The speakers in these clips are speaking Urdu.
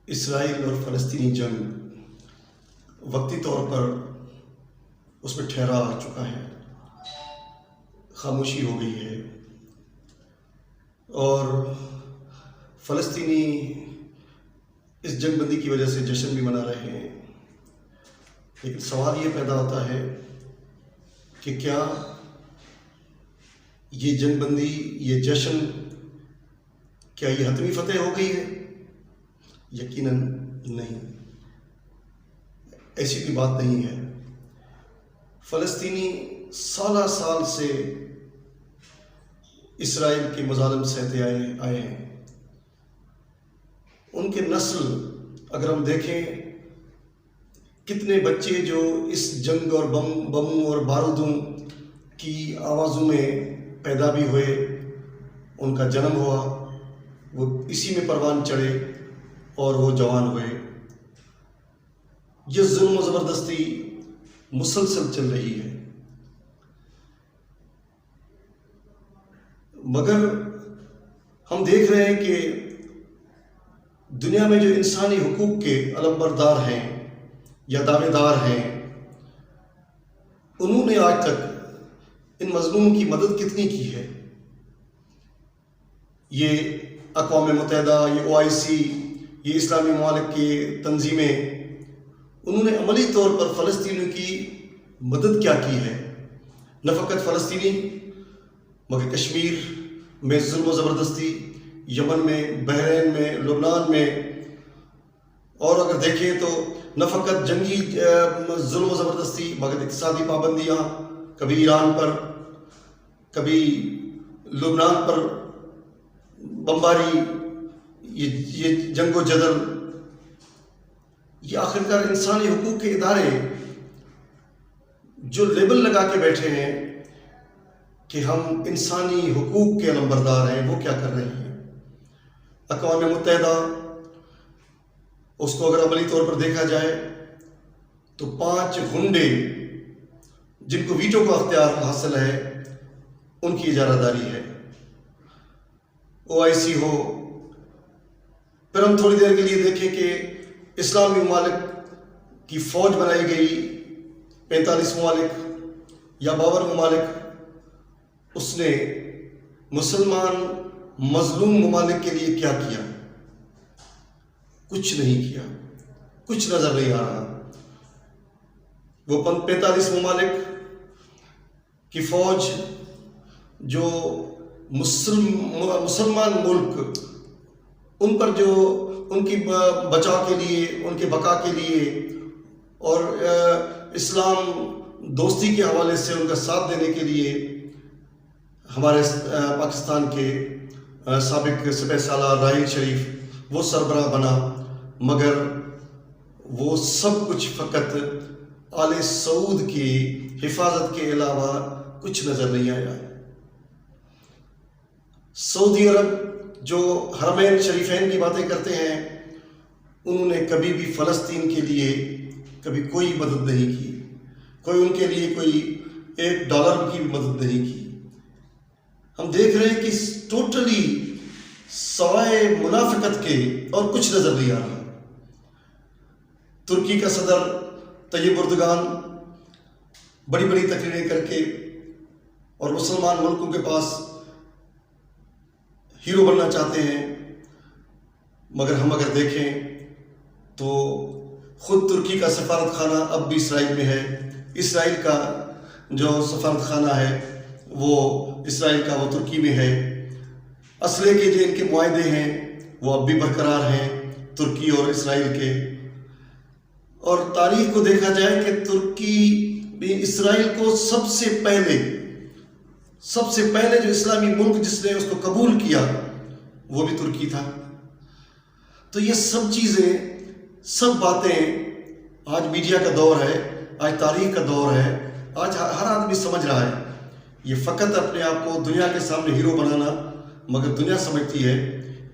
اسرائیل اور فلسطینی جنگ وقتی طور پر اس میں ٹھہرا آ چکا ہے، خاموشی ہو گئی ہے، اور فلسطینی اس جنگ بندی کی وجہ سے جشن بھی منا رہے ہیں۔ لیکن سوال یہ پیدا ہوتا ہے کہ کیا یہ جنگ بندی، یہ جشن، کیا یہ حتمی فتح ہو گئی ہے؟ یقیناً نہیں، ایسی کوئی بات نہیں ہے۔ فلسطینی سالہ سال سے اسرائیل کے مظالم سہتے آئے ہیں۔ ان کے نسل اگر ہم دیکھیں، کتنے بچے جو اس جنگ اور بموں اور بارودوں کی آوازوں میں پیدا بھی ہوئے، ان کا جنم ہوا، وہ اسی میں پروان چڑھے اور وہ جوان ہوئے۔ یہ ظلم و زبردستی مسلسل چل رہی ہے، مگر ہم دیکھ رہے ہیں کہ دنیا میں جو انسانی حقوق کے علمبردار ہیں یا دعوے دار ہیں، انہوں نے آج تک ان مظلوموں کی مدد کتنی کی ہے؟ یہ اقوام متحدہ، یہ OIC، یہ اسلامی ممالک کی تنظیمیں، انہوں نے عملی طور پر فلسطینیوں کی مدد کیا کی ہے؟ نہ فقط فلسطینی، مگر کشمیر میں ظلم و زبردستی، یمن میں، بحرین میں، لبنان میں، اور اگر دیکھیں تو نہ فقط جنگی ظلم و زبردستی مگر اقتصادی پابندیاں، کبھی ایران پر، کبھی لبنان پر بمباری، یہ جنگ و جدل، یہ آخرکار انسانی حقوق کے ادارے جو لیبل لگا کے بیٹھے ہیں کہ ہم انسانی حقوق کے علمبردار ہیں، وہ کیا کر رہے ہیں؟ اقوام متحدہ، اس کو اگر عملی طور پر دیکھا جائے تو 5 غنڈے جن کو ویٹو کا اختیار حاصل ہے، ان کی اجارہ داری ہے۔ OIC ہو، پھر ہم تھوڑی دیر کے لیے دیکھیں کہ اسلامی ممالک کی فوج بنائی گئی، 45 ممالک یا 52 ممالک، اس نے مسلمان مظلوم ممالک کے لیے کیا کیا؟ کچھ نہیں کیا، کچھ نظر نہیں آ رہا۔ وہ 45 ممالک کی فوج جو مسلمان ملک، ان پر جو ان کی بچاؤ کے لیے، ان کے بقا کے لیے اور اسلام دوستی کے حوالے سے ان کا ساتھ دینے کے لیے ہمارے پاکستان کے سابق سپہ سالار راحیل شریف وہ سربراہ بنا، مگر وہ سب کچھ فقط آل سعود کی حفاظت کے علاوہ کچھ نظر نہیں آیا۔ سعودی عرب جو حرمین شریفین کی باتیں کرتے ہیں، انہوں نے کبھی بھی فلسطین کے لیے کبھی کوئی مدد نہیں کی، کوئی ان کے لیے کوئی $1 کی بھی مدد نہیں کی۔ ہم دیکھ رہے ہیں کہ ٹوٹلی سوائے منافقت کے اور کچھ نظر نہیں آ رہا۔ ترکی کا صدر طیب اردگان بڑی بڑی تقریریں کر کے اور مسلمان ملکوں کے پاس ہیرو بننا چاہتے ہیں، مگر ہم اگر دیکھیں تو خود ترکی کا سفارت خانہ اب بھی اسرائیل میں ہے۔ اسرائیل کا جو سفارت خانہ ہے وہ اسرائیل کا وہ ترکی میں ہے۔ اسلحے کے جو ان کے معاہدے ہیں وہ اب بھی برقرار ہیں ترکی اور اسرائیل کے۔ اور تاریخ کو دیکھا جائے کہ ترکی بھی اسرائیل کو سب سے پہلے جو اسلامی ملک جس نے اس کو قبول کیا وہ بھی ترکی تھا۔ تو یہ سب چیزیں، سب باتیں، آج میڈیا کا دور ہے، آج تاریخ کا دور ہے، آج ہر آدمی سمجھ رہا ہے۔ یہ فقط اپنے آپ کو دنیا کے سامنے ہیرو بنانا، مگر دنیا سمجھتی ہے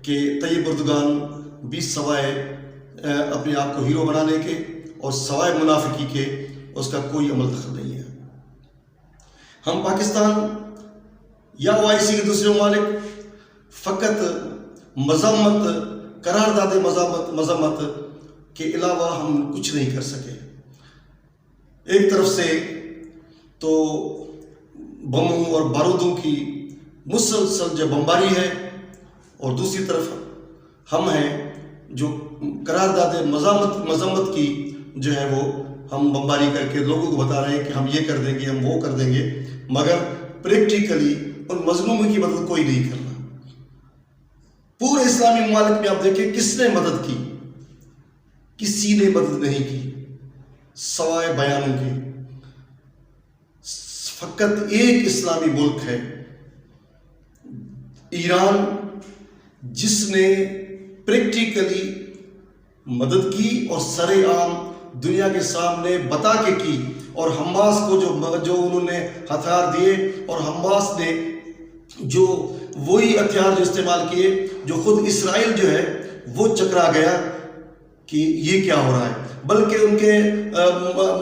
کہ طیب اردگان بھی سوائے اپنے آپ کو ہیرو بنانے کے اور سوائے منافقی کے اس کا کوئی عمل دخل نہیں ہے۔ ہم پاکستان یا OIC کے دوسرے ممالک فقط مذمت قرارداد مذمت کے علاوہ ہم کچھ نہیں کر سکے۔ ایک طرف سے تو بموں اور بارودوں کی مسلسل جو بمباری ہے، اور دوسری طرف ہم ہیں جو قرارداد مذمت کی جو ہے وہ ہم بمباری کر کے لوگوں کو بتا رہے ہیں کہ ہم یہ کر دیں گے، ہم وہ کر دیں گے، مگر پریکٹیکلی ان مظلوموں کی مدد کوئی نہیں کرنا۔ پورے اسلامی ممالک میں آپ دیکھیں کس نے مدد کی؟ کسی نے مدد نہیں کی سوائے بیانوں کے۔ فقط ایک اسلامی ملک ہے ایران جس نے پریکٹیکلی مدد کی اور سر عام دنیا کے سامنے بتا کے کی، اور حماس کو جو انہوں نے ہتھیار دیے، اور حماس نے جو وہی ہتھیار جو استعمال کیے جو خود اسرائیل جو ہے وہ چکرا گیا کہ یہ کیا ہو رہا ہے، بلکہ ان کے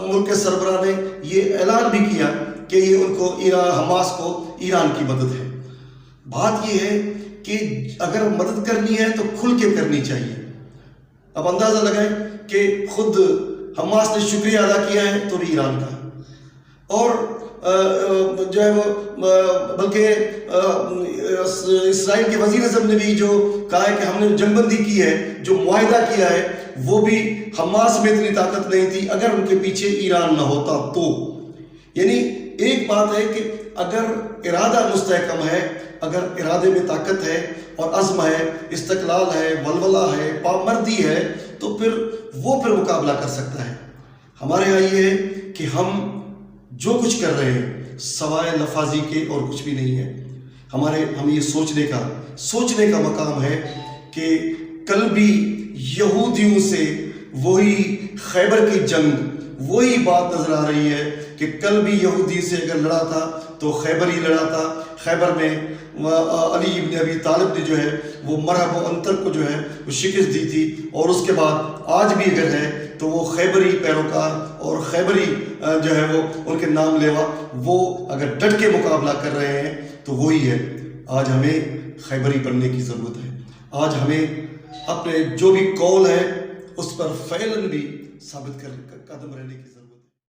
ملک کے سربراہ نے یہ اعلان بھی کیا کہ یہ ان کو حماس کو ایران کی مدد ہے۔ بات یہ ہے کہ اگر مدد کرنی ہے تو کھل کے کرنی چاہیے۔ اب اندازہ لگائیں کہ خود حماس نے شکریہ ادا کیا ہے تو بھی ایران کا، اور جو ہے وہ بلکہ اسرائیل کے وزیر اعظم نے بھی جو کہا ہے کہ ہم نے جنگ بندی کی ہے، جو معاہدہ کیا ہے، وہ بھی حماس میں اتنی طاقت نہیں تھی اگر ان کے پیچھے ایران نہ ہوتا تو۔ یعنی ایک بات ہے کہ اگر ارادہ مستحکم ہے، اگر ارادے میں طاقت ہے اور عزم ہے، استقلال ہے، ولولہ ہے، پامردی ہے، تو پھر وہ مقابلہ کر سکتا ہے۔ ہمارے یہاں یہ ہے کہ ہم جو کچھ کر رہے ہیں سوائے لفاظی کے اور کچھ بھی نہیں ہے۔ ہم یہ سوچنے کا مقام ہے کہ کل بھی یہودیوں سے وہی خیبر کی جنگ، وہی بات نظر آ رہی ہے کہ کل بھی یہودی سے اگر لڑا تھا تو خیبر ہی لڑا تھا۔ خیبر میں علی ابن ابی طالب نے جو ہے وہ مرحب و انتر کو جو ہے وہ شکست دی تھی، اور اس کے بعد آج بھی اگر ہے تو وہ خیبری پیروکار اور خیبری جو ہے وہ ان کے نام لیوا، وہ اگر ڈٹ کے مقابلہ کر رہے ہیں تو وہی ہے۔ آج ہمیں خیبری بننے کی ضرورت ہے۔ آج ہمیں اپنے جو بھی قول ہے اس پر فعلاً بھی ثابت کر قدم رہنے کی ضرورت ہے۔